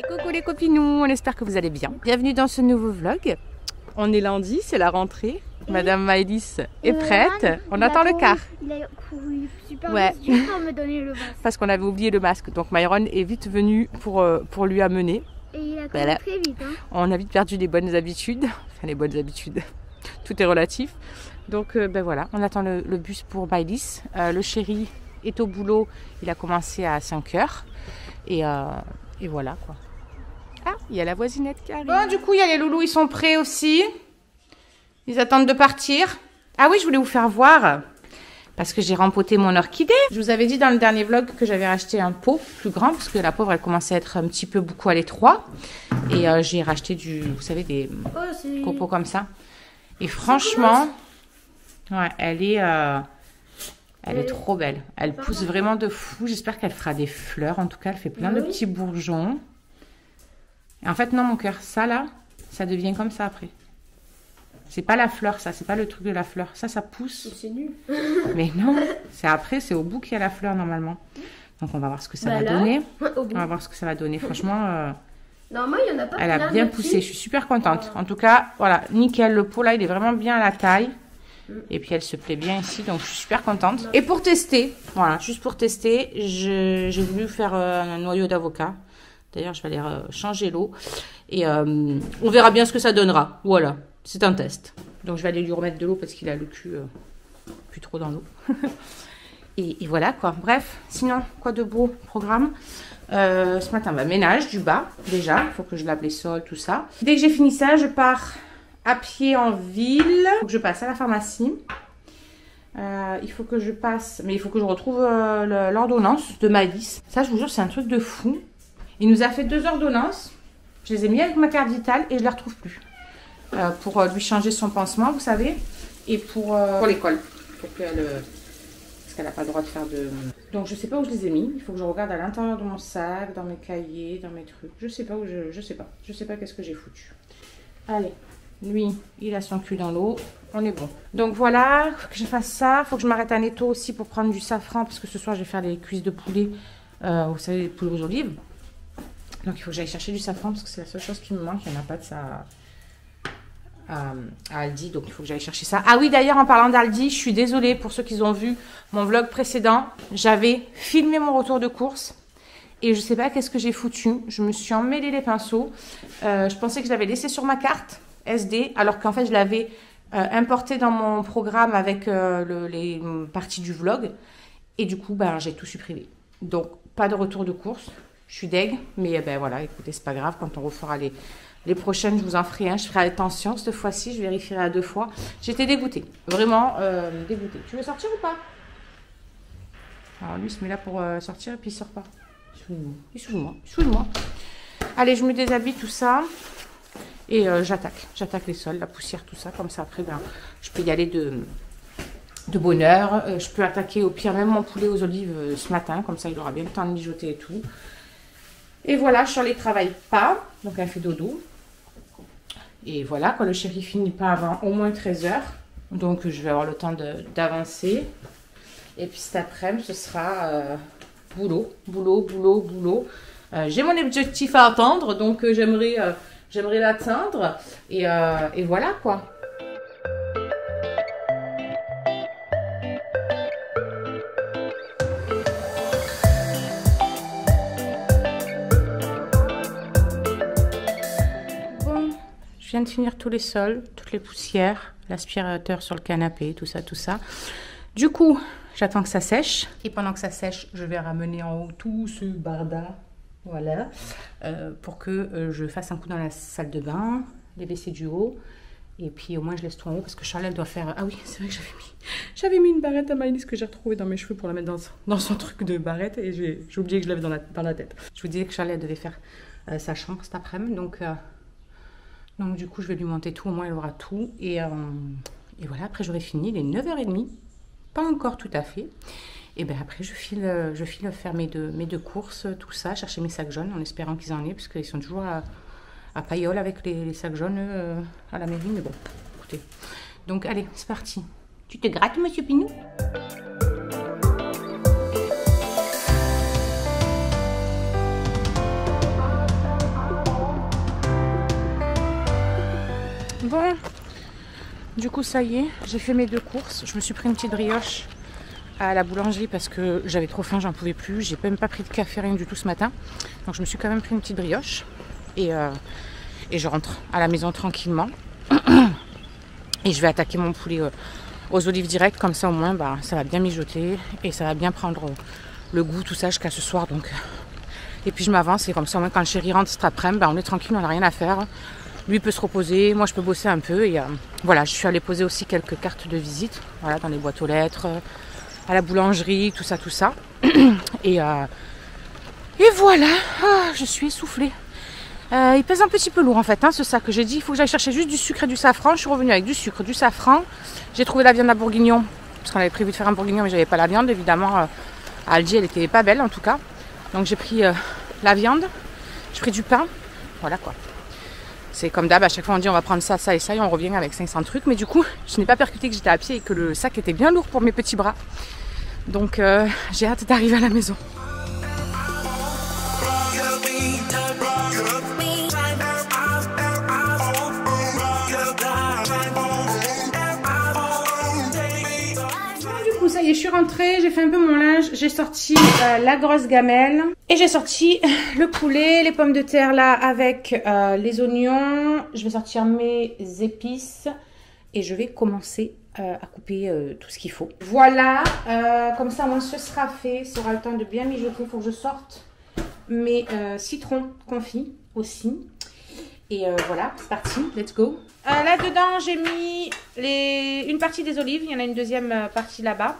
Et coucou les copinous, on espère que vous allez bien. Bienvenue dans ce nouveau vlog. On est lundi, c'est la rentrée. Madame Maëlys est prête. On attend le car. Il a couru super vite pour me donner le masque. Parce qu'on avait oublié le masque. Donc Myron est vite venu pour lui amener. Et il a couru très vite. Hein. On a vite perdu les bonnes habitudes. Enfin les bonnes habitudes. Tout est relatif. Donc ben voilà, on attend le bus pour Maëlys. Le chéri est au boulot. Il a commencé à 5h. Et voilà quoi. Ah, il y a la voisinette qui arrive. Bon, du coup, il y a les loulous, ils sont prêts aussi. Ils attendent de partir. Ah oui, je voulais vous faire voir. Parce que j'ai rempoté mon orchidée. Je vous avais dit dans le dernier vlog que j'avais racheté un pot plus grand. Parce que la pauvre, elle commençait à être un petit peu beaucoup à l'étroit. Et j'ai racheté vous savez, des copeaux comme ça. Et franchement, ouais, elle est trop belle. Elle pousse vraiment de fou. J'espère qu'elle fera des fleurs. En tout cas, elle fait plein de petits bourgeons. Et en fait, non, mon cœur, ça là, ça devient comme ça après. C'est pas la fleur, ça. C'est pas le truc de la fleur. Ça pousse. C'est nul. Mais non, c'est après, c'est au bout qu'il y a la fleur normalement. Donc, on va voir ce que ça va donner. On va voir ce que ça va donner. Franchement, normalement, il y en a pas. Elle a bien poussé. Je suis super contente. En tout cas, voilà, nickel. Le pot là, il est vraiment bien à la taille. Et puis elle se plaît bien ici, donc je suis super contente. Et pour tester, voilà, juste pour tester, j'ai voulu faire un noyau d'avocat. D'ailleurs, je vais aller changer l'eau. Et on verra bien ce que ça donnera. Voilà, c'est un test. Donc je vais aller lui remettre de l'eau parce qu'il a le cul plus trop dans l'eau. et voilà quoi. Bref, sinon, quoi de beau programme. Ce matin, ménage du bas déjà. Il faut que je lave les sols, tout ça. Dès que j'ai fini ça, je pars à pied en ville. Il faut que je passe à la pharmacie. Il faut que je passe, mais il faut que je retrouve l'ordonnance de Maëlys. Ça, je vous jure, c'est un truc de fou. Il nous a fait 2 ordonnances. Je les ai mis avec ma carte vitale et je ne les retrouve plus. Pour lui changer son pansement, vous savez. Et pour l'école. Parce qu'elle n'a pas le droit de faire de... Donc, je ne sais pas où je les ai mis. Il faut que je regarde à l'intérieur de mon sac, dans mes cahiers, dans mes trucs. Je ne sais pas où je sais pas. Je ne sais pas qu'est-ce que j'ai foutu. Allez. Lui, il a son cul dans l'eau. On est bon. Donc voilà, il faut que je fasse ça. Il faut que je m'arrête à Netto aussi pour prendre du safran. Parce que ce soir, je vais faire les cuisses de poulet. Vous savez, les poulets aux olives. Donc il faut que j'aille chercher du safran. Parce que c'est la seule chose qui me manque. Il n'y en a pas de ça à Aldi. Donc il faut que j'aille chercher ça. Ah oui, d'ailleurs, en parlant d'Aldi, je suis désolée pour ceux qui ont vu mon vlog précédent. J'avais filmé mon retour de course. Et je ne sais pas qu'est-ce que j'ai foutu. Je me suis emmêlé les pinceaux. Je pensais que je l'avais laissé sur ma carte SD, alors qu'en fait je l'avais importé dans mon programme avec les parties du vlog, et du coup j'ai tout supprimé. Donc pas de retour de course, je suis deg, mais voilà, écoutez, c'est pas grave, quand on refera les prochaines, je vous en ferai un, je ferai attention cette fois-ci, je vérifierai à 2 fois. J'étais dégoûtée, vraiment dégoûtée. Tu veux sortir ou pas? Alors lui il se met là pour sortir et puis il sort pas. Il souille moi. Allez, je me déshabille tout ça. Et j'attaque les sols, la poussière, tout ça. Comme ça, après, je peux y aller de bonne heure. Je peux attaquer au pire même mon poulet aux olives ce matin. Comme ça, il aura bien le temps de mijoter et tout. Et voilà, Charlie ne travaille pas. Donc, elle fait dodo. Et voilà, quand le chéri finit pas avant au moins 13h. Donc, je vais avoir le temps d'avancer. Et puis, cet après-midi, ce sera boulot. J'ai mon objectif à atteindre. Donc, j'aimerais l'atteindre et voilà quoi. Bon, je viens de finir tous les sols, toutes les poussières, l'aspirateur sur le canapé, tout ça. Du coup, j'attends que ça sèche. Et pendant que ça sèche, je vais ramener en haut tout ce barda. Voilà, pour que je fasse un coup dans la salle de bain, les WC du haut, et puis au moins je laisse tout en haut parce que Charlotte doit faire... Ah oui, c'est vrai que j'avais mis une barrette à Maëlys que j'ai retrouvée dans mes cheveux pour la mettre dans son truc de barrette et j'ai oublié que je l'avais dans la tête. Je vous disais que Charlotte devait faire sa chambre cet après-midi, donc du coup je vais lui monter tout, au moins elle aura tout, et voilà, après j'aurai fini, il est 9h30, pas encore tout à fait. Et bien après, je file faire mes deux courses, tout ça, chercher mes sacs jaunes en espérant qu'ils en aient, parce qu'ils sont toujours à Payolle avec les sacs jaunes à la mairie. Mais bon, écoutez. Donc allez, c'est parti. Tu te grattes, monsieur Pinou? du coup ça y est, j'ai fait mes 2 courses. Je me suis pris une petite brioche à la boulangerie parce que j'avais trop faim, j'en pouvais plus. J'ai même pas pris de café, rien du tout ce matin. Donc je me suis quand même pris une petite brioche. Et je rentre à la maison tranquillement. Et je vais attaquer mon poulet aux olives directes. Comme ça au moins bah, ça va bien mijoter. Et ça va bien prendre le goût, tout ça jusqu'à ce soir. Donc. Et puis je m'avance et comme ça au moins quand le chéri rentre cet après-midi, bah, on est tranquille, on n'a rien à faire. Lui peut se reposer, moi je peux bosser un peu. Et voilà, je suis allée poser aussi quelques cartes de visite. Voilà, dans les boîtes aux lettres. À la boulangerie, tout ça. Et voilà, je suis essoufflée. Il pèse un petit peu lourd en fait, hein, ce sac que j'ai dit. Il faut que j'aille chercher juste du sucre et du safran. Je suis revenue avec du sucre, du safran. J'ai trouvé la viande à bourguignon, parce qu'on avait prévu de faire un bourguignon, mais j'avais pas la viande. Évidemment, à Alger, elle était pas belle en tout cas. Donc j'ai pris la viande, j'ai pris du pain. Voilà quoi. C'est comme d'hab, à chaque fois on dit on va prendre ça, ça et ça et on revient avec 500 trucs. Mais du coup, je n'ai pas percuté que j'étais à pied et que le sac était bien lourd pour mes petits bras. Donc j'ai hâte d'arriver à la maison. Du coup, ça y est, je suis rentrée, j'ai fait un peu mon linge, j'ai sorti la grosse gamelle et j'ai sorti le poulet, les pommes de terre là avec les oignons. Je vais sortir mes épices et je vais commencer à couper tout ce qu'il faut. Voilà, comme ça moi ce sera fait, ça aura le temps de bien mijoter. Il faut que je sorte mes citrons confits aussi. Et voilà, c'est parti, let's go. Là dedans j'ai mis une partie des olives, il y en a une deuxième partie là-bas.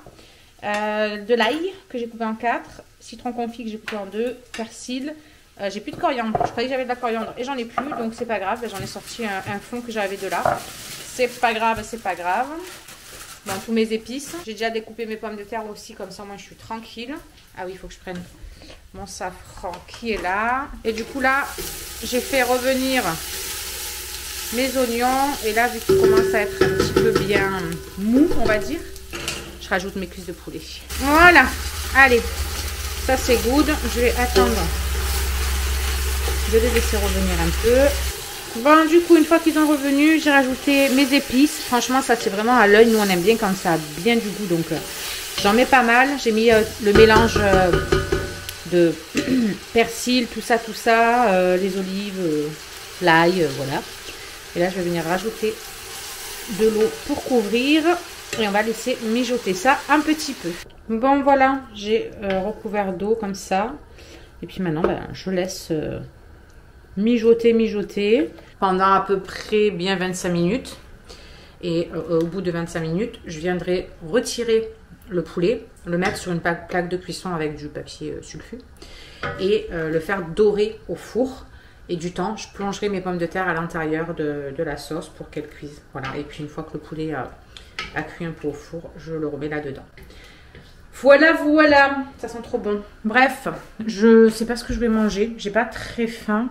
De l'ail que j'ai coupé en 4, citron confit que j'ai coupé en 2, persil. J'ai plus de coriandre, je croyais que j'avais de la coriandre et j'en ai plus, donc c'est pas grave, j'en ai sorti un fond que j'avais de là. C'est pas grave, c'est pas grave. Dans tous mes épices. J'ai déjà découpé mes pommes de terre aussi, comme ça moi je suis tranquille. Ah oui, il faut que je prenne mon safran qui est là. Et du coup là, j'ai fait revenir mes oignons. Et là, vu qu'ils commencent à être un petit peu bien mou, on va dire, je rajoute mes cuisses de poulet. Voilà, allez, ça c'est good. Je vais attendre de les laisser revenir un peu. Bon, du coup, une fois qu'ils ont revenu, j'ai rajouté mes épices. Franchement, ça c'est vraiment à l'œil. Nous, on aime bien quand ça a bien du goût. Donc, j'en mets pas mal. J'ai mis le mélange de persil, tout ça, les olives, l'ail, voilà. Et là, je vais venir rajouter de l'eau pour couvrir. Et on va laisser mijoter ça un petit peu. Bon, voilà. J'ai recouvert d'eau comme ça. Et puis maintenant, ben, je laisse... mijoter pendant à peu près bien 25 minutes et au bout de 25 minutes je viendrai retirer le poulet, le mettre sur une plaque de cuisson avec du papier sulfu et le faire dorer au four et du temps je plongerai mes pommes de terre à l'intérieur de la sauce pour qu'elles cuisent. Voilà, et puis une fois que le poulet a cuit un peu au four, je le remets là dedans. Voilà, ça sent trop bon. Bref, je sais pas ce que je vais manger, j'ai pas très faim.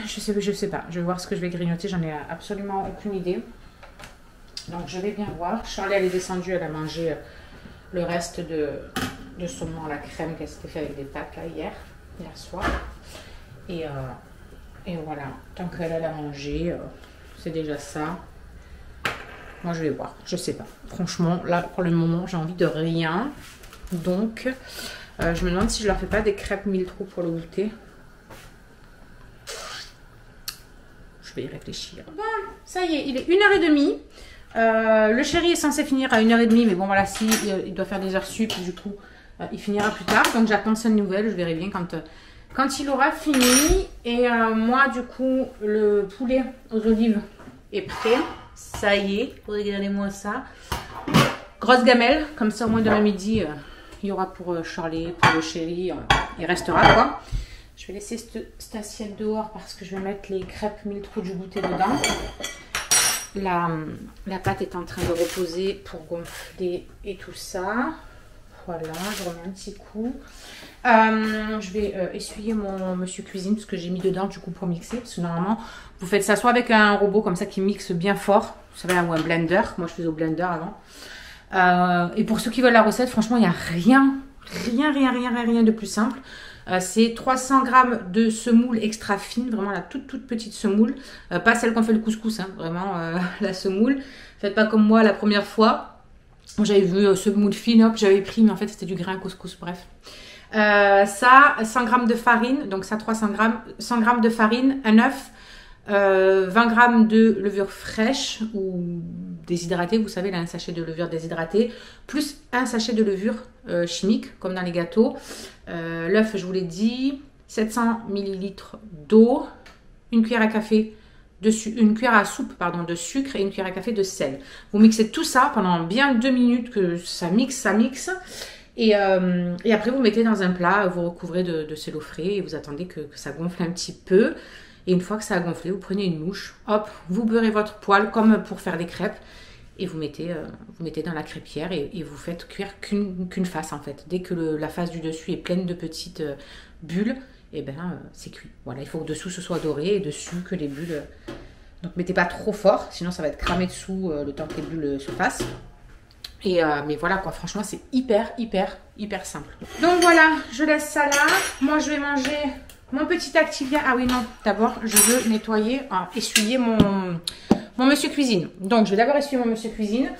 Je sais pas. Je vais voir ce que je vais grignoter. J'en ai absolument aucune idée. Donc je vais bien voir. Charlie, elle est descendue. Elle a mangé le reste de saumon à la crème qu'elle s'était fait avec des pâtes là, hier soir. Et voilà. Tant qu'elle a mangé, c'est déjà ça. Moi je vais voir. Je sais pas. Franchement, là pour le moment, j'ai envie de rien. Donc je me demande si je leur fais pas des crêpes mille trous pour le goûter. Je vais y réfléchir. Bon, ça y est, il est 1h30. Le chéri est censé finir à 1h30, mais bon voilà, si il doit faire des heures sup, du coup, il finira plus tard. Donc j'attends sa nouvelle, je verrai bien quand il aura fini. Et moi, du coup, le poulet aux olives est prêt. Ça y est, regardez-moi ça. Grosse gamelle, comme ça au moins demain midi, il y aura pour Charlie, pour le chéri, il restera quoi. Je vais laisser cette assiette dehors parce que je vais mettre les crêpes mille trous du goûter dedans. La pâte est en train de reposer pour gonfler et tout ça. Voilà, je remets un petit coup. Je vais essuyer mon monsieur cuisine parce que j'ai mis dedans du coup pour mixer. Parce que normalement, vous faites ça soit avec un robot comme ça qui mixe bien fort. Vous savez, ou un blender. Moi, je faisais au blender avant. Et pour ceux qui veulent la recette, franchement, il n'y a rien de plus simple. C'est 300 g de semoule extra fine, vraiment la toute petite semoule. Pas celle qu'on fait le couscous, hein, vraiment la semoule. Faites pas comme moi la première fois. J'avais vu semoule fine, hop, j'avais pris, mais en fait c'était du grain à couscous, bref. Ça, 100 g de farine, donc ça 300 g, 100 g de farine, un œuf, 20 g de levure fraîche ou déshydratée, vous savez, là, un sachet de levure déshydratée, plus un sachet de levure chimique, comme dans les gâteaux. L'œuf, je vous l'ai dit, 700 ml d'eau, une cuillère à café une cuillère à soupe pardon, de sucre et une cuillère à café de sel. Vous mixez tout ça pendant bien 2 minutes, que ça mixe. Et après, vous mettez dans un plat, vous recouvrez de cello frais et vous attendez que ça gonfle un petit peu. Et une fois que ça a gonflé, vous prenez une mouche, hop, vous beurrez votre poêle comme pour faire des crêpes et vous mettez dans la crêpière et vous faites cuire qu'une face en fait. Dès que la face du dessus est pleine de petites bulles, et ben c'est cuit. Voilà, il faut que dessous ce soit doré et dessus que les bulles. Donc mettez pas trop fort, sinon ça va être cramé dessous le temps que les bulles se fassent. Mais voilà quoi, franchement c'est hyper simple. Donc voilà, je laisse ça là. Moi je vais manger mon petit Activia. Ah oui non, d'abord je veux nettoyer, essuyer mon monsieur cuisine. Donc je vais d'abord essuyer mon monsieur cuisine.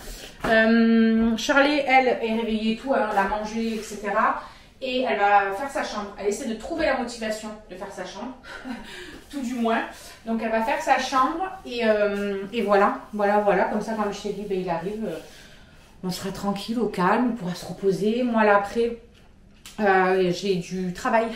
Shirley, elle est réveillée et tout, alors elle a mangé, etc. Et elle va faire sa chambre. Elle essaie de trouver la motivation de faire sa chambre, tout du moins. Donc elle va faire sa chambre et voilà. Comme ça quand le chéri il arrive, on sera tranquille, au calme, on pourra se reposer. Moi là après, j'ai du travail.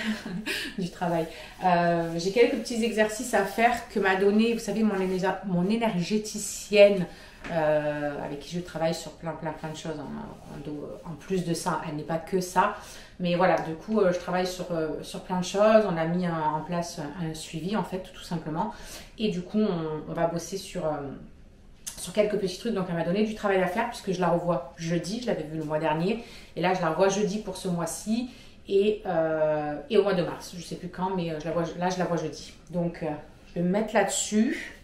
J'ai quelques petits exercices à faire que m'a donné, vous savez, mon énergéticienne avec qui je travaille sur plein de choses. En plus de ça, elle n'est pas que ça. Mais voilà, du coup, je travaille sur plein de choses. On a mis en place un suivi, en fait, tout simplement. Et du coup, on va bosser sur quelques petits trucs. Donc, elle m'a donné du travail à faire puisque je la revois jeudi. Je l'avais vu le mois dernier. Et là, je la revois jeudi pour ce mois-ci. Et au mois de mars. Je ne sais plus quand, mais je la vois jeudi. Donc, je vais me mettre là-dessus,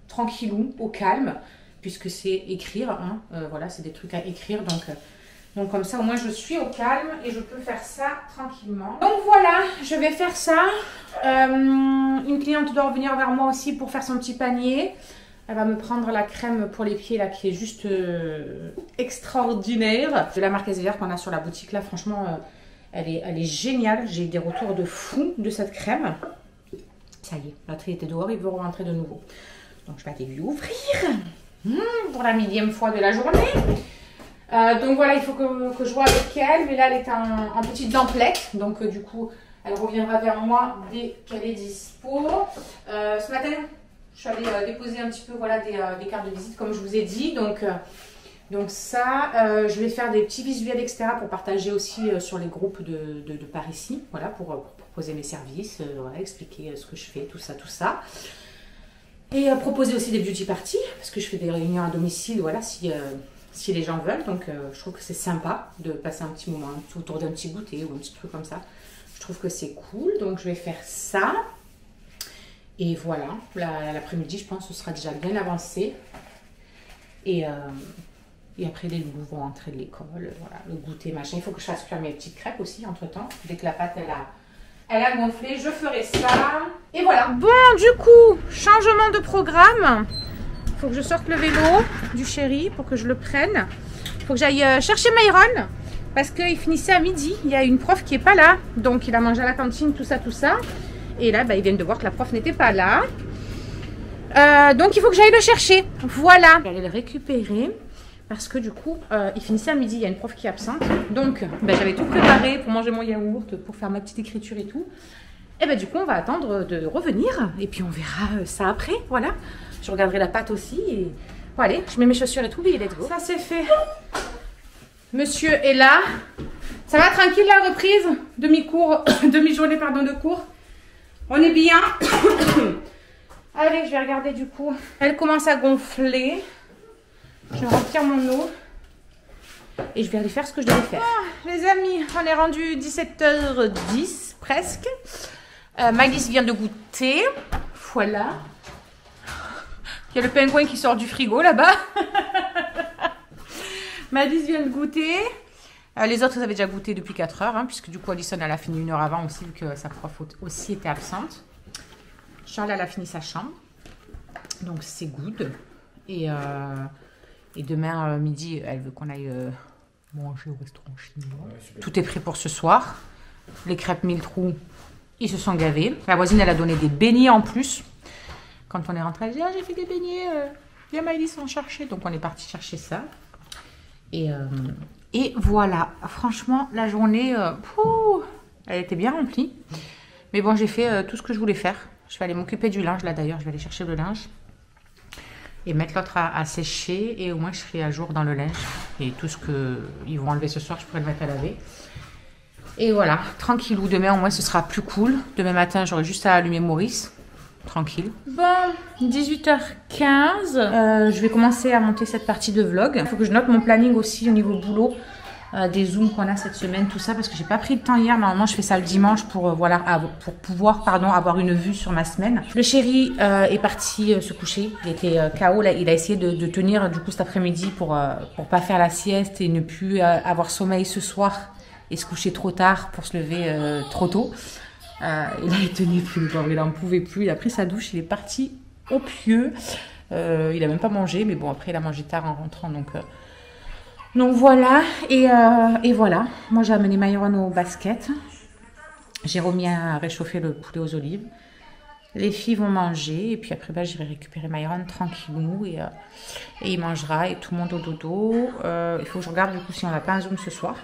tranquillou, au calme, puisque c'est écrire. Hein. Voilà, c'est des trucs à écrire. Donc comme ça, au moins, je suis au calme et je peux faire ça tranquillement. Donc voilà, je vais faire ça. Une cliente doit revenir vers moi aussi pour faire son petit panier. Elle va me prendre la crème pour les pieds là qui est juste extraordinaire. De la marque SVR qu'on a sur la boutique là, franchement, elle est géniale. J'ai eu des retours de fou de cette crème. Ça y est, la tri était dehors, il veut rentrer de nouveau. Donc je vais aller lui ouvrir pour la 1000e fois de la journée. Donc voilà, il faut que je vois avec elle. Mais là, elle est en petite demplette. Donc du coup, elle reviendra vers moi dès qu'elle est dispo. Ce matin, je suis allée déposer un petit peu voilà, des cartes de visite, comme je vous ai dit. Donc ça, je vais faire des petits visuels, etc. pour partager aussi sur les groupes de par ici. Voilà, pour proposer mes services, voilà, expliquer ce que je fais, tout ça. Et proposer aussi des beauty parties, parce que je fais des réunions à domicile, voilà, si les gens veulent. Donc je trouve que c'est sympa de passer un petit moment autour d'un petit goûter ou un petit truc comme ça. Je trouve que c'est cool, donc je vais faire ça. Et voilà, l'après-midi, je pense que ce sera déjà bien avancé. Et après, les loulous vont entrer de l'école, voilà, le goûter, machin. Il faut que je fasse cuire mes petites crêpes aussi, entre-temps. Dès que la pâte, elle a gonflé, je ferai ça. Et voilà. Bon, du coup, changement de programme. Il faut que je sorte le vélo du chéri pour que je le prenne. Il faut que j'aille chercher Myron parce qu'il finissait à midi. Il y a une prof qui n'est pas là. Donc, il a mangé à la cantine, tout ça. Et là, ils viennent de voir que la prof n'était pas là. Donc, il faut que j'aille le chercher. Voilà. Je vais aller le récupérer parce que du coup, il finissait à midi. Il y a une prof qui est absente. Donc, j'avais tout préparé pour manger mon yaourt, pour faire ma petite écriture et tout. Et du coup, on va attendre de revenir. Et puis, on verra ça après. Voilà. Je regarderai la pâte aussi. Et bon, allez, je mets mes chaussures et tout. Et let's go. Ça, c'est fait. Monsieur est là. Ça va tranquille la reprise? Demi-journée de cours. On est bien. Allez, je vais regarder du coup. Elle commence à gonfler. Je vais remplir mon eau. Et je vais aller faire ce que je devais faire. Les amis, on est rendu 17h10 presque. Maëlys vient de goûter. Voilà. Il y a le pingouin qui sort du frigo là-bas. Maëlys vient de goûter. Les autres, ils avaient déjà goûté depuis 4 heures, hein, puisque du coup, Alison, elle a fini 1 heure avant aussi, vu que sa prof aussi était absente. Charles, elle a fini sa chambre. Donc, c'est good. Et demain, midi, elle veut qu'on aille manger au restaurant chinois. Ouais, tout est prêt pour ce soir. Les crêpes mille trous, ils se sont gavés. La voisine, elle a donné des beignets en plus. Quand on est rentré, elle a dit, ah, j'ai fait des beignets. Viens, Maëlys, en chercher. Donc, on est parti chercher ça. Et voilà. Franchement, la journée, elle était bien remplie. Mais bon, j'ai fait tout ce que je voulais faire. Je vais aller m'occuper du linge, là, d'ailleurs. Je vais aller chercher le linge. Et mettre l'autre à sécher. Et au moins, je serai à jour dans le linge. Et tout ce qu'ils vont enlever ce soir, je pourrai le mettre à laver. Et voilà, tranquillou. Demain, au moins, ce sera plus cool. Demain matin, j'aurai juste à allumer Maurice. Tranquille. Bon, 18h15. Je vais commencer à monter cette partie de vlog. Il faut que je note mon planning aussi au niveau boulot. Des zooms qu'on a cette semaine, tout ça. Parce que j'ai pas pris le temps hier. Normalement, je fais ça le dimanche pour, pour pouvoir avoir une vue sur ma semaine. Le chéri est parti se coucher. Il était KO. Là, il a essayé de tenir du coup cet après-midi pour pas faire la sieste et ne plus avoir sommeil ce soir. Et se coucher trop tard pour se lever trop tôt. Il a tenu plus, le pauvre, il n'en pouvait plus. Il a pris sa douche, il est parti au pieu. Il n'a même pas mangé, mais bon, après, il a mangé tard en rentrant. Donc voilà. Et voilà. Moi, j'ai amené Myron au basket. J'ai remis à réchauffer le poulet aux olives. Les filles vont manger. Et puis après, bah, j'irai récupérer Myron tranquillou. Et il mangera. Et tout le monde au dodo. Il faut que je regarde du coup si on n'a pas un zoom ce soir.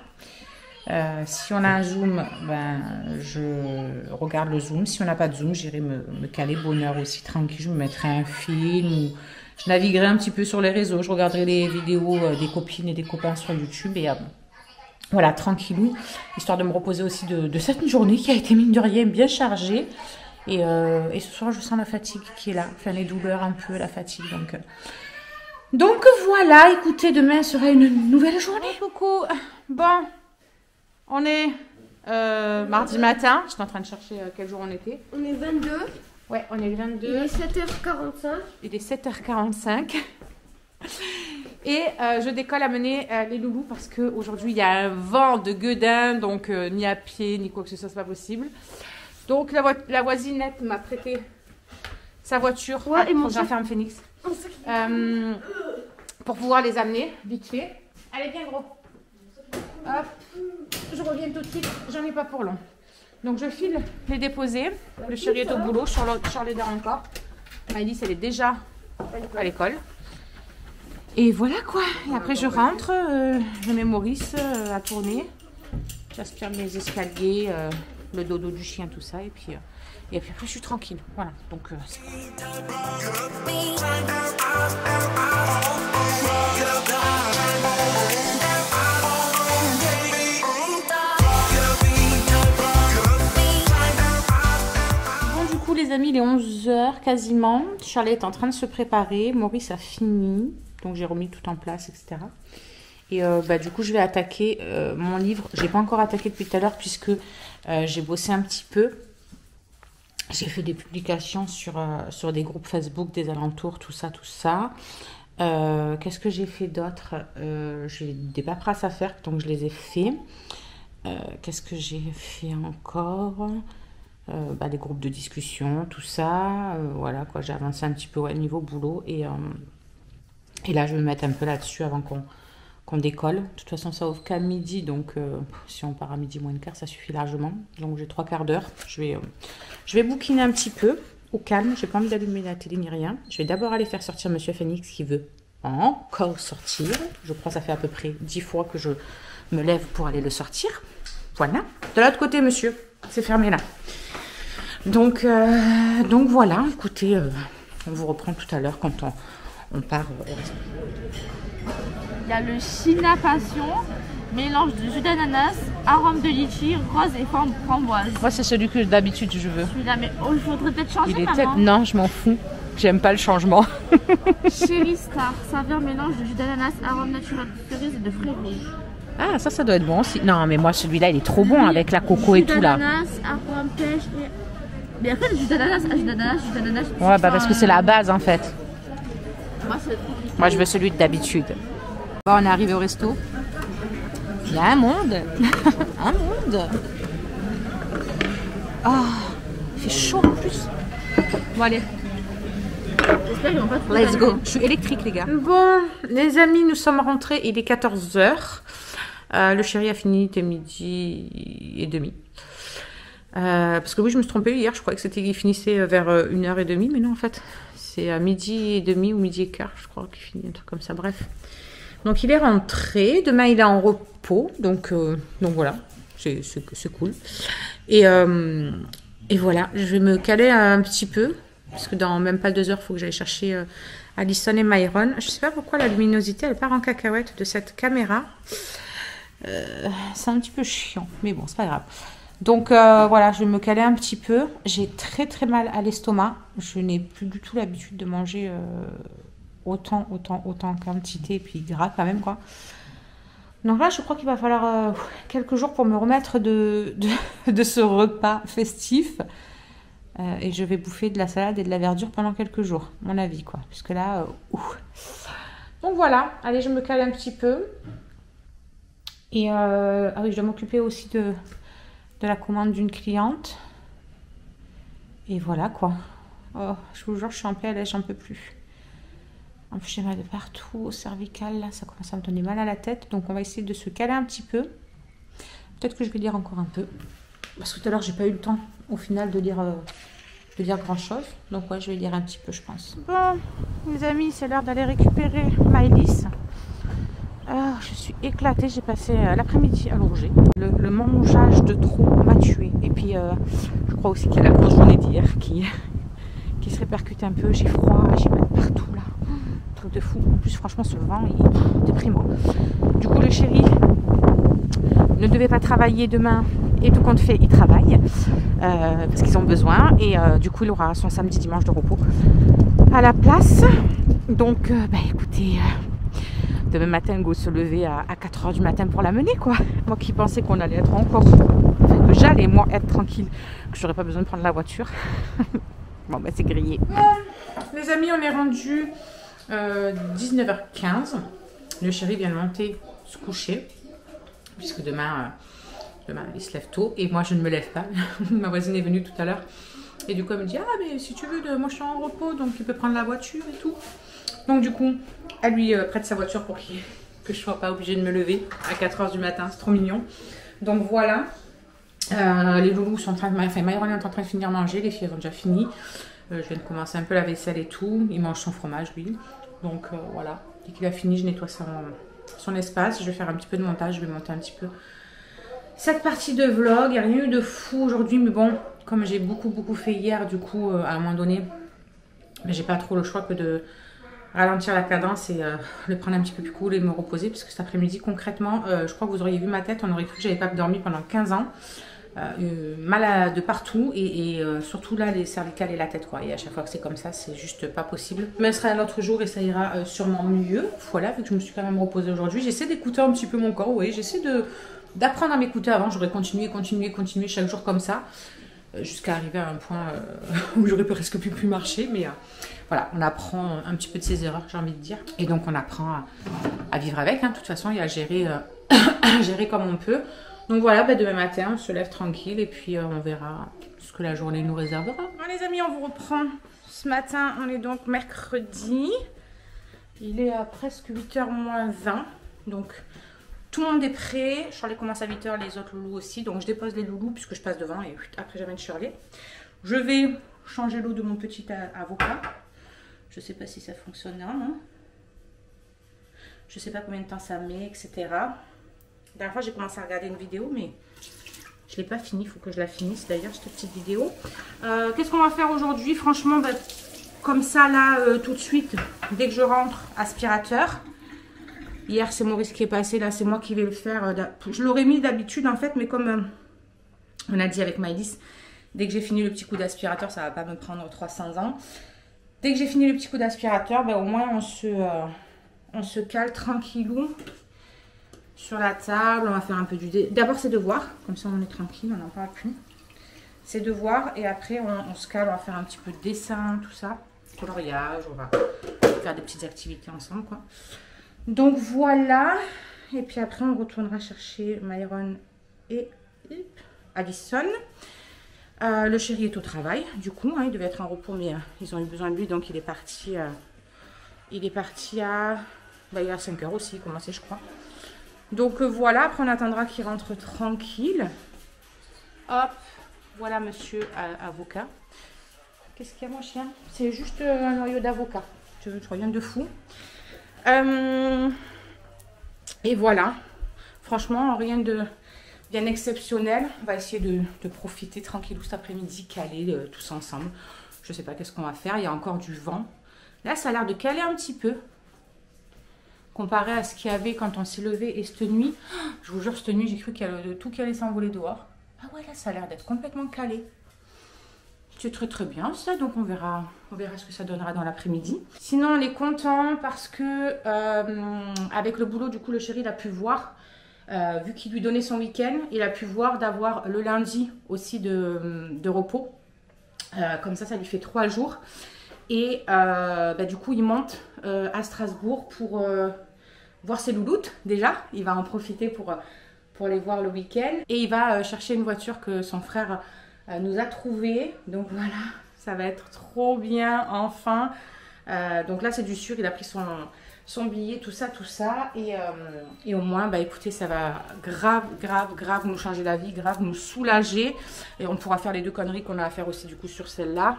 Si on a un zoom, ben, je regarde le zoom. Si on n'a pas de zoom, j'irai me caler bonheur aussi tranquille. Je me mettrai un film ou je naviguerai un petit peu sur les réseaux. Je regarderai les vidéos des copines et des copains sur YouTube. Et voilà, tranquillou. Histoire de me reposer aussi de cette journée qui a été mine de rien bien chargée. Et ce soir, je sens la fatigue qui est là. Enfin, les douleurs un peu, la fatigue. Donc voilà, écoutez, demain sera une nouvelle journée. Coucou. Bon. On est mardi matin. J'étais en train de chercher quel jour on était. On est 22. Ouais, on est le 22. Il est 7h45. Il est 7h45. Et je décolle à mener les loulous parce qu'aujourd'hui, il y a un vent de gueudin. Donc, ni à pied, ni quoi que ce soit, c'est pas possible. Donc, la voisinette m'a prêté sa voiture. Ouais, et mon ferme Phoenix. Pour pouvoir les amener, vite fait. Allez, viens, gros. Hop, je reviens tout de suite, j'en ai pas pour long. Donc je file les déposer. Le chéri est au boulot, Charlie dort encore. Maëlys, elle est déjà à l'école. Et voilà quoi. Et après je rentre, je mets Maurice à tourner. J'aspire mes escaliers, le dodo du chien, tout ça. Et puis après je suis tranquille. Voilà. Donc les amis, il est 11h quasiment. Charlie est en train de se préparer. Maurice a fini. Donc j'ai remis tout en place, etc. Et du coup, je vais attaquer mon livre. Je n'ai pas encore attaqué depuis tout à l'heure puisque j'ai bossé un petit peu. J'ai fait des publications sur des groupes Facebook, des alentours, tout ça, tout ça. Qu'est-ce que j'ai fait d'autre? J'ai des paperasses à faire, donc je les ai fait. Qu'est-ce que j'ai fait encore? Les groupes de discussion, tout ça, voilà quoi, j'ai avancé un petit peu niveau boulot et là je vais me mettre un peu là-dessus avant qu'on décolle. De toute façon ça ouvre qu'à midi, donc si on part à midi moins le quart ça suffit largement, donc j'ai 3/4 d'heure. Je vais bouquiner un petit peu au calme, j'ai pas envie d'allumer la télé ni rien. Je vais d'abord aller faire sortir Monsieur Phoenix qui veut encore sortir, je crois que ça fait à peu près 10 fois que je me lève pour aller le sortir. Voilà, de l'autre côté monsieur, c'est fermé là. Donc voilà, écoutez, on vous reprend tout à l'heure quand on part au restaurant. Il y a le China Passion, mélange de jus d'ananas, arôme de litchi, rose et framboise. Moi, c'est celui que d'habitude je veux. Celui-là, mais il faudrait peut-être changer, maman. Non, je m'en fous. J'aime pas le changement. Chéri Star, saveur mélange de jus d'ananas, arôme naturel de cerise et de fruits rouges. Ah, ça doit être bon aussi. Non, mais moi, celui-là, il est trop bon avec la coco et tout là. Jus d'ananas, arôme pêche et... Mais après, le jus d'ananas, Ouais, parce que c'est la base en fait. Moi, c'est trop compliqué. Moi, je veux celui d'habitude. Bon, on est arrivé au resto. Il y a un monde. Un monde. Ah, il fait chaud en plus. Bon, allez. J'espère qu'ils vont pas trop Let's go. Je suis électrique, les gars. Bon, les amis, nous sommes rentrés. Il est 14 h. Le chéri a fini, il était 12h30. Parce que oui, je me suis trompée hier. Je croyais que c'était qu'il finissait vers 1h30. Mais non, en fait, c'est à 12h30 ou 12h15, je crois, qu'il finit un truc comme ça. Bref. Donc, il est rentré. Demain, il est en repos. Donc voilà. C'est cool. Et voilà. Je vais me caler un petit peu. Parce que dans même pas 2 heures, il faut que j'aille chercher Alison et Myron. Je ne sais pas pourquoi la luminosité, elle part en cacahuète de cette caméra. C'est un petit peu chiant. Mais bon, c'est pas grave. Donc voilà, je vais me caler un petit peu. J'ai très très mal à l'estomac. Je n'ai plus du tout l'habitude de manger autant en quantité. Et puis gras quand même, quoi. Donc là, je crois qu'il va falloir quelques jours pour me remettre de ce repas festif. Et je vais bouffer de la salade et de la verdure pendant quelques jours, à mon avis, quoi. Puisque là, Donc voilà, allez, je me cale un petit peu. Et ah oui, je dois m'occuper aussi de la commande d'une cliente. Et voilà, quoi. Oh, je vous jure, je suis en PLS, j'en peux plus. En plus, j'ai mal de partout, au cervical, là, ça commence à me donner mal à la tête. Donc, on va essayer de se caler un petit peu. Peut-être que je vais lire encore un peu. Parce que tout à l'heure, j'ai pas eu le temps, au final, de lire grand-chose. Donc, ouais, je vais lire un petit peu, je pense. Bon, les amis, c'est l'heure d'aller récupérer Maëlys. Alors, je suis éclatée. J'ai passé l'après-midi à longer. Le mangeage de trop m'a tuée. Et puis, je crois aussi qu'il y a la grosse journée d'hier qui se répercute un peu. J'ai froid, j'ai mal partout, là. Truc de fou. En plus, franchement, ce vent est déprimant. Du coup, le chéri ne devait pas travailler demain. Et tout compte fait, il travaille parce qu'ils ont besoin. Et du coup, il aura son samedi, dimanche de repos à la place. Donc, écoutez, demain matin, go se lever à 4 h du matin pour la mener, quoi. Moi qui pensais qu'on allait être encore... Enfin, que j'allais, moi, être tranquille. Que j'aurais pas besoin de prendre la voiture. Bon, c'est grillé. Les amis, on est rendu 19h15. Le chéri vient de monter se coucher. Puisque demain, il se lève tôt et moi je ne me lève pas. Ma voisine est venue tout à l'heure et du coup elle me dit ah mais si tu veux, moi je suis en repos donc il peut prendre la voiture et tout. Donc du coup elle lui prête sa voiture pour que je ne sois pas obligée de me lever à 4 h du matin. C'est trop mignon. Donc voilà. Les loulous sont en train de... Enfin, Myron est en train de finir manger. Les filles elles ont déjà fini. Je viens de commencer un peu la vaisselle et tout. Il mange son fromage lui. Donc voilà. Dès qu'il a fini, je nettoie son espace. Je vais faire un petit peu de montage. Je vais monter un petit peu cette partie de vlog. Il n'y a rien eu de fou aujourd'hui. Mais bon, comme j'ai beaucoup fait hier, du coup, à un moment donné, j'ai pas trop le choix que de ralentir la cadence et le prendre un petit peu plus cool et me reposer. Parce que cet après-midi, concrètement, je crois que vous auriez vu ma tête. On aurait cru que j'avais pas dormi pendant 15 ans. Mal de partout et surtout là les cervicales et la tête, quoi. Et à chaque fois que c'est comme ça, c'est juste pas possible. Mais ce sera un autre jour et ça ira sûrement mieux. Voilà, vu que je me suis quand même reposée aujourd'hui, j'essaie d'écouter un petit peu mon corps. Oui, j'essaie d'apprendre à m'écouter. Avant j'aurais continué chaque jour comme ça jusqu'à arriver à un point où j'aurais presque plus marcher. Mais voilà, on apprend un petit peu de ses erreurs, j'ai envie de dire, et donc on apprend à vivre avec, hein. De toute façon il y a à gérer comme on peut. Donc voilà, demain matin, on se lève tranquille et puis on verra ce que la journée nous réservera. Bon les amis, on vous reprend. Ce matin, on est donc mercredi. Il est à presque 8 h moins 20. Donc tout le monde est prêt. Shirley commence à 8 h, les autres loulous aussi. Donc je dépose les loulous puisque je passe devant et après j'amène Shirley. Je vais changer l'eau de mon petit avocat. Je sais pas si ça fonctionnera, non? Je sais pas combien de temps ça met, etc. La dernière fois, j'ai commencé à regarder une vidéo, mais je ne l'ai pas finie. Il faut que je la finisse, d'ailleurs, cette petite vidéo. Qu'est-ce qu'on va faire aujourd'hui? Franchement, comme ça, là, tout de suite, dès que je rentre, aspirateur. Hier, c'est Maurice qui est passé. Là, c'est moi qui vais le faire. Je l'aurais mis d'habitude, en fait, mais comme on a dit avec Maëlys, dès que j'ai fini le petit coup d'aspirateur, ça ne va pas me prendre 300 ans. Dès que j'ai fini le petit coup d'aspirateur, au moins, on se cale tranquillou sur la table. On va faire un peu du... D'abord, c'est devoir. Comme ça, on est tranquille, on n'en parle plus. C'est devoir. Et après, on se cale. On va faire un petit peu de dessin, tout ça. Coloriage. On va faire des petites activités ensemble, quoi. Donc, voilà. Et puis après, on retournera chercher Myron et Addison. Le chéri est au travail, du coup, hein, il devait être en repos, mais ils ont eu besoin de lui, donc il est parti à... il est à 5 h aussi, il commençait, je crois. Donc voilà, après on attendra qu'il rentre tranquille. Hop, voilà monsieur avocat. Qu'est-ce qu'il y a mon chien? C'est juste un noyau d'avocat. Tu rien de fou. Et voilà. Franchement, rien de bien exceptionnel. On va essayer de profiter tranquillou cet après-midi, caler tous ensemble. Je sais pas qu'est-ce qu'on va faire. Il y a encore du vent. Là, ça a l'air de caler un petit peu. Comparé à ce qu'il y avait quand on s'est levé. Et cette nuit, je vous jure, cette nuit, j'ai cru qu'il y avait tout qui allait s'envoler dehors. Ah ouais, là, ça a l'air d'être complètement calé. C'est très très bien ça, donc on verra ce que ça donnera dans l'après-midi. Sinon on est content parce que avec le boulot, du coup le chéri il a pu voir, vu qu'il lui donnait son week-end, il a pu voir d'avoir le lundi aussi de repos. Comme ça lui fait 3 jours. Et du coup il monte à Strasbourg pour voir ses louloutes déjà. Il va en profiter pour les voir le week-end. Et il va chercher une voiture que son frère nous a trouvé, donc voilà, ça va être trop bien enfin. Donc là c'est du sûr, il a pris son billet, tout ça, et au moins écoutez, ça va grave nous changer la vie, grave nous soulager, et on pourra faire les 2 conneries qu'on a à faire aussi du coup sur celle-là,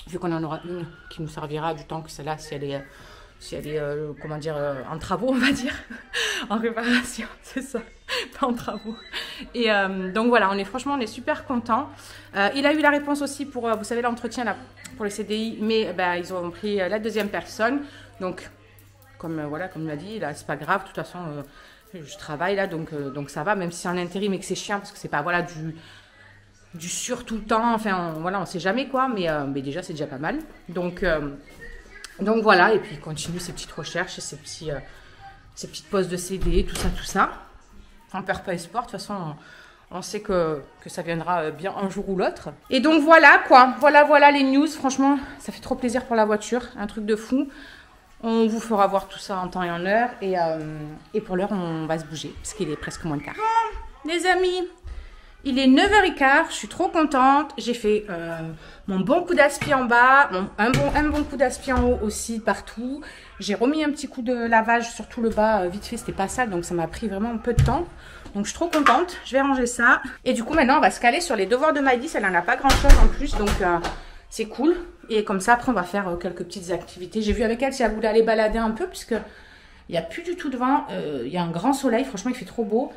vu qu'on en aura une qui nous servira du temps que celle-là, si elle est comment dire, en travaux, on va dire, en réparation, c'est ça, pas en travaux. Et donc voilà, on est super contents. Il a eu la réponse aussi pour, vous savez, l'entretien là pour le CDI, mais ils ont pris la 2e personne. Donc, comme il m'a dit, là c'est pas grave, de toute façon, je travaille là, donc ça va, même si c'est en intérim et que c'est chiant, parce que c'est pas voilà du sûr tout le temps, enfin voilà, on sait jamais quoi, mais déjà c'est déjà pas mal. Donc voilà, et puis il continue ses petites recherches et ses petites pauses de CD, tout ça. On perd pas espoir, de toute façon on sait que ça viendra bien un jour ou l'autre. Et donc voilà quoi, voilà les news, franchement ça fait trop plaisir pour la voiture, un truc de fou. On vous fera voir tout ça en temps et en heure, et pour l'heure on va se bouger, parce qu'il est presque moins de quart. Bon, les amis, il est 9 h 15, je suis trop contente. J'ai fait mon bon coup d'aspi en bas, un bon coup d'aspi en haut aussi, partout. J'ai remis un petit coup de lavage sur tout le bas, vite fait, c'était pas sale, donc ça m'a pris vraiment un peu de temps. Donc je suis trop contente, je vais ranger ça. Et du coup maintenant on va se caler sur les devoirs de Maëlys, elle n'en a pas grand chose en plus, donc c'est cool. Et comme ça après on va faire quelques petites activités. J'ai vu avec elle si elle voulait aller balader un peu, puisque il n'y a plus du tout de vent, il y a un grand soleil, franchement il fait trop beau.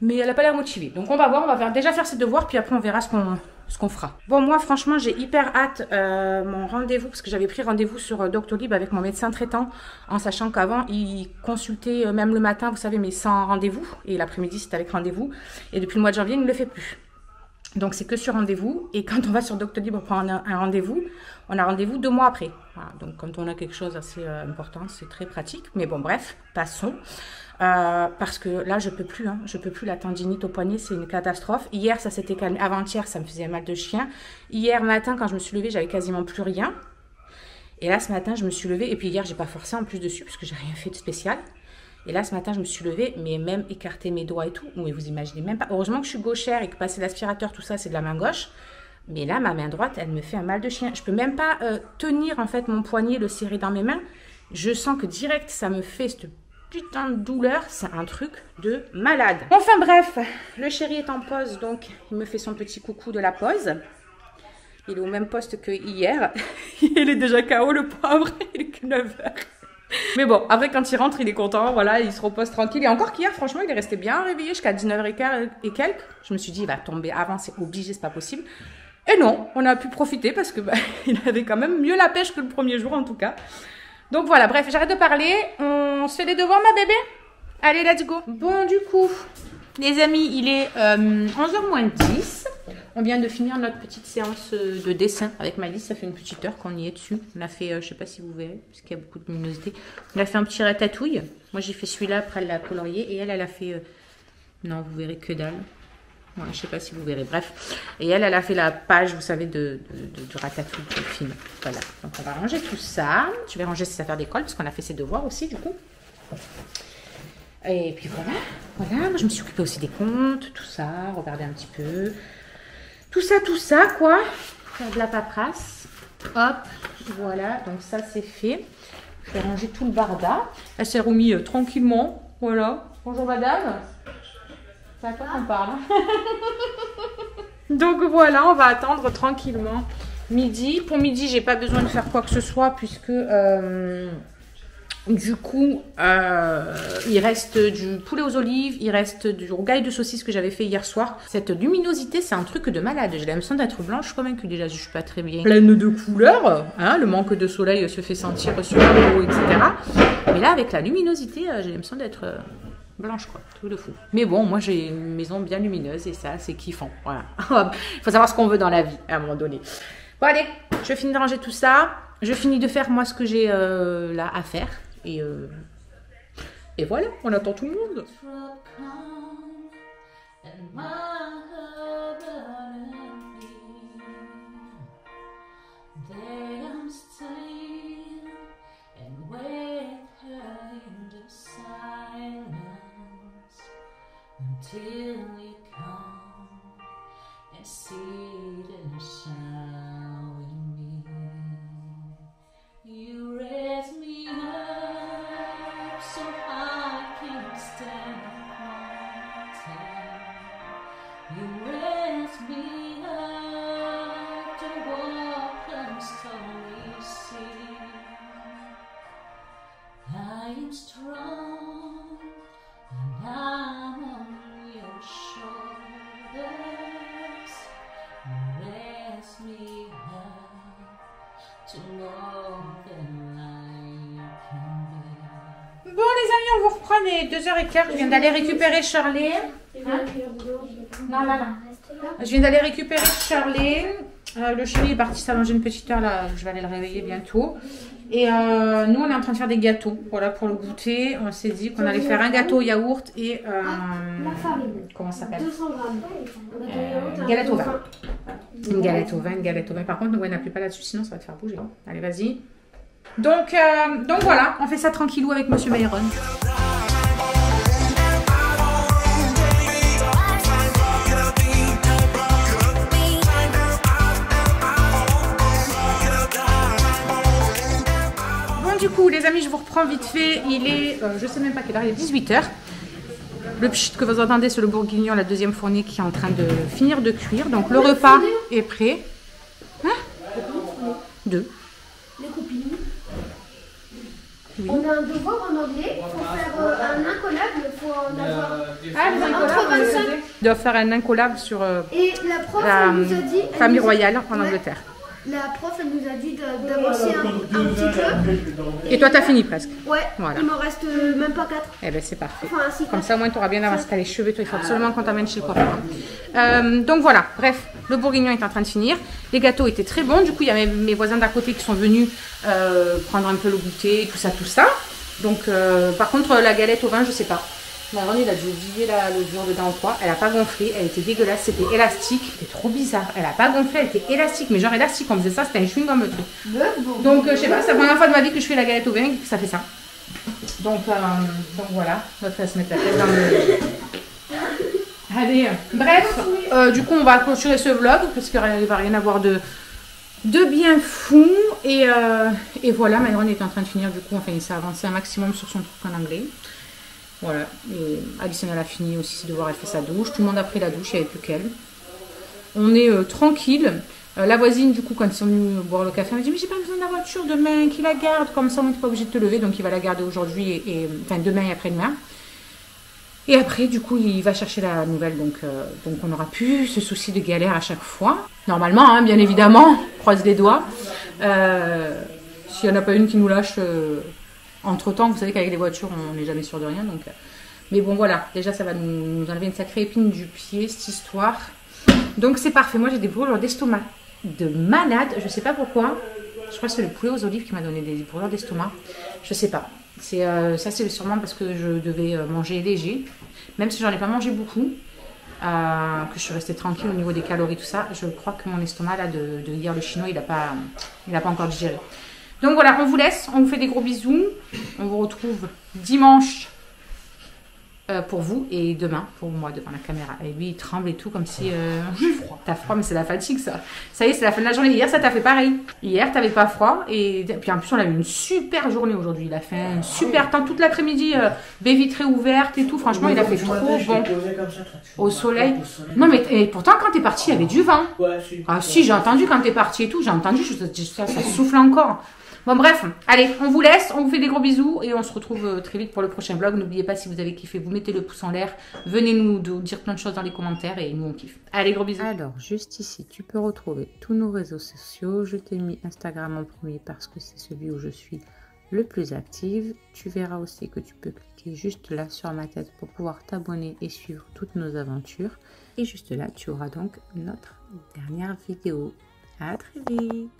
Mais elle n'a pas l'air motivée. Donc on va voir, on va déjà faire ses devoirs, puis après on verra ce qu'on fera. Bon, moi franchement j'ai hyper hâte mon rendez-vous, parce que j'avais pris rendez-vous sur Doctolib avec mon médecin traitant, en sachant qu'avant il consultait même le matin, vous savez, mais sans rendez-vous, et l'après-midi c'était avec rendez-vous, et depuis le mois de janvier il ne le fait plus. Donc c'est que sur rendez-vous, et quand on va sur Doctolib pour prendre un rendez-vous, on a rendez-vous 2 mois après. Voilà, donc quand on a quelque chose assez important, c'est très pratique, mais bon bref, passons. Parce que là je peux plus, la tendinite au poignet c'est une catastrophe. Hier ça s'était calmé, avant-hier ça me faisait mal de chien. Hier matin quand je me suis levée j'avais quasiment plus rien. Et là ce matin je me suis levée, et puis hier j'ai pas forcé en plus dessus parce que j'ai rien fait de spécial. Et là ce matin je me suis levée, mais même écarté mes doigts et tout, mais vous imaginez même pas. Heureusement que je suis gauchère et que passer l'aspirateur tout ça c'est de la main gauche. Mais là ma main droite elle me fait un mal de chien. Je peux même pas tenir en fait mon poignet, le serrer dans mes mains. Je sens que direct ça me fait cette putain de douleur, c'est un truc de malade. Enfin bref, le chéri est en pause, donc il me fait son petit coucou de la pause. Il est au même poste que hier. Il est déjà KO le pauvre, il est que 9 h. Mais bon, après quand il rentre, il est content, voilà, il se repose tranquille. Et encore qu'hier, franchement, il est resté bien réveillé jusqu'à 19 h 15 et quelques. Je me suis dit, il va tomber avant, c'est obligé, c'est pas possible. Et non, on a pu profiter parce que il avait quand même mieux la pêche que le premier jour en tout cas. Donc voilà, bref, j'arrête de parler. On se fait les devoirs, ma bébé? Allez, let's go. Bon, du coup, les amis, il est 11h moins 10. On vient de finir notre petite séance de dessin avec Maëlys. Ça fait une petite heure qu'on y est dessus. On a fait, je sais pas si vous verrez, parce qu'il y a beaucoup de luminosité. On a fait un petit ratatouille. Moi, j'ai fait celui-là, après elle l'a colorié. Et elle a fait... non, vous verrez que dalle. Ouais, je sais pas si vous verrez, bref. Et elle a fait la page, vous savez, du ratatouille du film. Voilà, donc on va ranger tout ça. Je vais ranger ses affaires d'école, parce qu'on a fait ses devoirs aussi, du coup. Et puis voilà, moi je me suis occupée aussi des comptes, tout ça, regarder un petit peu. Tout ça, quoi. Faire de la paperasse. Hop, voilà, donc ça c'est fait. Je vais ranger tout le barda. Elle s'est remise tranquillement, voilà. Bonjour madame. C'est à toi qu'on parle. Donc voilà, on va attendre tranquillement midi. Pour midi, j'ai pas besoin de faire quoi que ce soit puisque du coup, il reste du poulet aux olives, il reste du rougail de saucisse que j'avais fait hier soir. Cette luminosité, c'est un truc de malade. J'ai l'impression d'être blanche, je suis convaincue déjà, je suis pas très bien pleine de couleurs. Hein, le manque de soleil se fait sentir sur la peau, etc. Mais là, avec la luminosité, j'ai l'impression d'être blanche, quoi, tout de fou. Mais bon, moi, j'ai une maison bien lumineuse et ça, c'est kiffant. Voilà. Il faut savoir ce qu'on veut dans la vie, à un moment donné. Bon, allez, je finis de ranger tout ça. Je finis de faire, moi, ce que j'ai là à faire. Et voilà, on attend tout le monde. Bon les amis, on vous reprend les 2h15. Je viens d'aller récupérer Charlie. Hein? Non. Je viens d'aller récupérer Charlie. Le chéri est parti s'allonger une petite heure là. Je vais aller le réveiller bientôt. Et nous, on est en train de faire des gâteaux. Voilà, pour le goûter. On s'est dit qu'on allait faire un gâteau au yaourt et comment ça s'appelle? 200 grammes. Galette au vin. Une galette au vin. Par contre, ouais, n'appuie pas là-dessus, sinon ça va te faire bouger. Allez, vas-y. Donc voilà, on fait ça tranquillou avec Monsieur Myron. Bon, du coup, les amis, je vous reprends vite fait. Il est, je sais même pas quelle heure, il est 18h. Le pchit que vous entendez, c'est le bourguignon, la deuxième fournée qui est en train de finir de cuire. Donc le repas est prêt. Hein? 2. Les copines. Oui. On a un devoir en anglais, il faut faire un incollable, il faut en avoir. Ah, les incollables, ils doivent faire un incollable sur Et la prof, elle nous a dit. famille royale en Angleterre. La prof, elle nous a dit d'avancer un petit peu. Et toi, t'as fini presque. Ouais, voilà. Il m'en reste même pas 4. Eh ben c'est parfait. Enfin, si, comme ça, au moins, tu auras bien avancé. T'as les cheveux, toi, il faut absolument qu'on t'amène chez le coiffeur. Donc voilà, bref, le bourguignon est en train de finir. Les gâteaux étaient très bons. Du coup, il y a mes voisins d'à côté qui sont venus prendre un peu le goûter, tout ça. Donc, par contre, la galette au vin, je sais pas. Myron, il a dû oublier le dur dedans ou quoi. Elle a pas gonflé, elle était dégueulasse, c'était élastique. C'était trop bizarre. Elle a pas gonflé, elle était élastique. Mais genre élastique, on faisait ça, c'était un chewing-gum le truc. Donc, je sais pas, c'est la première fois de ma vie que je fais la galette au vin et que ça fait ça. Donc voilà, notre va se mettre la tête dans le... Allez, bref, du coup, on va clôturer ce vlog parce qu'il ne va rien avoir de bien fou. Et voilà, Myron est en train de finir, du coup, enfin, il s'est avancé un maximum sur son truc en anglais. Voilà, et Alison elle a fini aussi ses devoirs, elle fait sa douche. Tout le monde a pris la douche, il n'y avait plus qu'elle. On est tranquille. La voisine, du coup, quand ils sont venus boire le café, elle m'a dit: mais j'ai pas besoin de la voiture demain, qu'il la garde, comme ça on n'est pas obligé de te lever. Donc il va la garder aujourd'hui, enfin demain et après-demain. Et après, du coup, il va chercher la nouvelle, donc on n'aura plus ce souci de galère à chaque fois. Normalement, hein, bien évidemment, croise les doigts. S'il n'y en a pas une qui nous lâche... Entre-temps, vous savez qu'avec les voitures, on n'est jamais sûr de rien. Donc, mais bon, voilà. Déjà, ça va nous enlever une sacrée épine du pied, cette histoire. Donc, c'est parfait. Moi, j'ai des brûlures d'estomac de malade. Je ne sais pas pourquoi. Je crois que c'est le poulet aux olives qui m'a donné des brûlures d'estomac. Je ne sais pas. Ça, c'est sûrement parce que je devais manger léger. Même si j'en ai pas mangé beaucoup. Que je suis restée tranquille au niveau des calories, tout ça. Je crois que mon estomac, là, de hier, le chinois, il n'a pas encore digéré. Donc voilà, on vous laisse, on vous fait des gros bisous. On vous retrouve dimanche pour vous et demain pour moi devant la caméra. Et lui il tremble et tout comme si t'as froid, mais c'est la fatigue ça. Ça y est, c'est la fin de la journée. Hier ça t'a fait pareil. Hier t'avais pas froid et puis en plus on a eu une super journée aujourd'hui. Il a fait un super temps toute l'après-midi, baie vitrée ouverte et tout. Franchement il a fait trop bon au soleil. Non mais et pourtant quand t'es parti il y avait du vent. Ah si, j'ai entendu quand t'es parti et tout, j'ai entendu ça souffle encore. Bon bref, allez, on vous laisse, on vous fait des gros bisous et on se retrouve très vite pour le prochain vlog. N'oubliez pas, si vous avez kiffé, vous mettez le pouce en l'air, venez nous dire plein de choses dans les commentaires et nous on kiffe. Allez, gros bisous. Alors, juste ici, tu peux retrouver tous nos réseaux sociaux. Je t'ai mis Instagram en premier parce que c'est celui où je suis le plus active. Tu verras aussi que tu peux cliquer juste là sur ma tête pour pouvoir t'abonner et suivre toutes nos aventures. Et juste là, tu auras donc notre dernière vidéo. À très vite.